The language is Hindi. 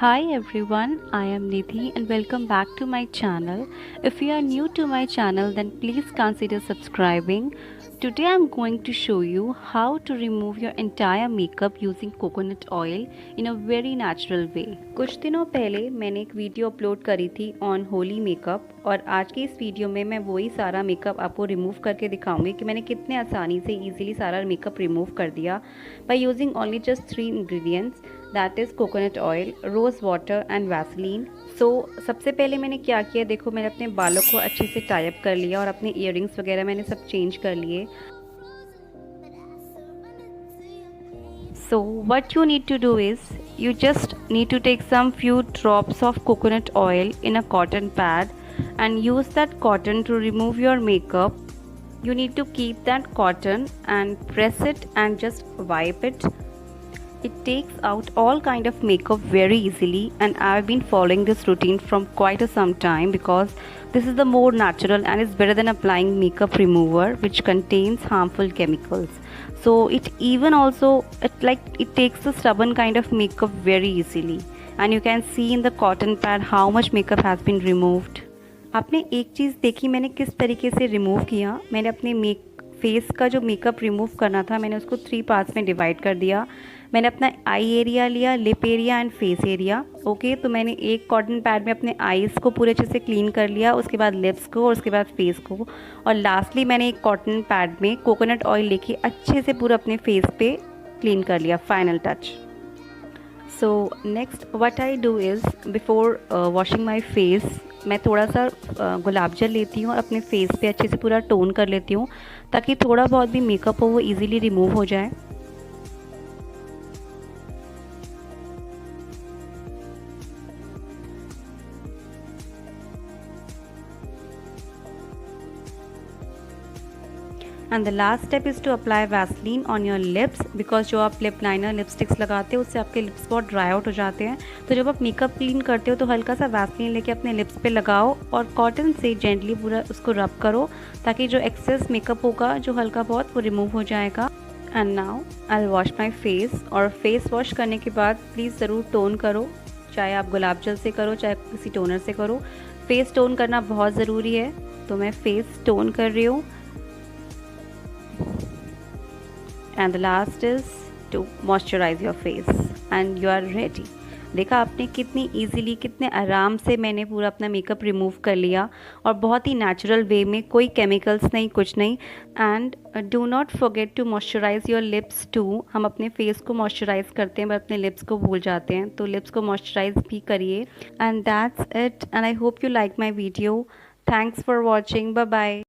Hi everyone, I am Nidhi and welcome back to my channel. If you are new to my channel then please consider subscribing. Today I am going to show you how to remove your entire makeup using coconut oil in a very natural way. कुछ दिनों पहले मैंने एक वीडियो अपलोड करी थी ऑन होली मेकअप और आज की इस वीडियो में मैं वही सारा मेकअप आपको रिमूव करके दिखाऊंगी कि मैंने कितने आसानी से इजीली सारा मेकअप रिमूव कर दिया by using only just 3 ingredients that is coconut oil, rose water and Vaseline. So सबसे पहले मैंने क्या किया, देखो मैंने अपने बालों को अच्छे से टाई अप कर लिया और अपने इयररिंग्स वगैरह मैंने सब चेंज कर लिए। So what you need to do is you just need to take some few drops of coconut oil in a cotton pad and use that cotton to remove your makeup. You need to keep that cotton and press it and just wipe it. It takes out all kind of makeup very easily and I've been following this routine from quite some time because this is the more natural and it's better than applying makeup remover which contains harmful chemicals. So it even also it takes the stubborn kind of makeup very easily and you can see in the cotton pad how much makeup has been removed. आपने एक चीज़ देखी मैंने किस तरीके से रिमूव किया। मैंने अपने फेस का जो मेकअप रिमूव करना था मैंने उसको 3 पार्ट्स में डिवाइड कर दिया। मैंने अपना आई एरिया लिया, lip area and face area. Okay, तो मैंने एक कॉटन पैड में अपने आईज़ को पूरे अच्छे से क्लीन कर लिया, उसके बाद लिप्स को और उसके बाद फेस को, और लास्टली मैंने एक कॉटन पैड में कोकोनट ऑयल लेके अच्छे से पूरा अपने फेस पे क्लीन कर लिया, final touch. So next what I do is before washing my face मैं थोड़ा सा गुलाब जल लेती हूँ और अपने फेस पे अच्छे से पूरा टोन कर लेती हूँ ताकि थोड़ा बहुत भी मेकअप हो वो इजीली रिमूव हो जाए। And the last step is to apply Vaseline on your lips because जो आप लिप लाइनर लिपस्टिक्स लगाते हो उससे आपके लिप्स बहुत ड्राई आउट हो जाते हैं। तो जब आप मेकअप क्लीन करते हो तो हल्का सा वैसलीन लेके अपने लिप्स पे लगाओ और कॉटन से जेंटली पूरा उसको रब करो ताकि जो एक्सेस मेकअप होगा जो हल्का बहुत वो रिमूव हो जाएगा। And now I will wash my face, और फेस वॉश करने के बाद प्लीज़ ज़रूर टोन करो, चाहे आप गुलाब जल से करो चाहे किसी टोनर से करो। फेस टोन करना बहुत ज़रूरी है, तो मैं फेस टोन कर रही हूँ। And the last is to moisturize your face and you are ready। देखा आपने कितनी इजीली कितने आराम से मैंने पूरा अपना मेकअप रिमूव कर लिया और बहुत ही नेचुरल वे में, कोई केमिकल्स नहीं कुछ नहीं। And do not forget to moisturize your lips too. हम अपने फेस को मॉइस्चराइज करते हैं पर अपने लिप्स को भूल जाते हैं, तो लिप्स को मॉइस्चराइज भी करिए। And that's it and I hope you like my video. Thanks for watching, bye bye.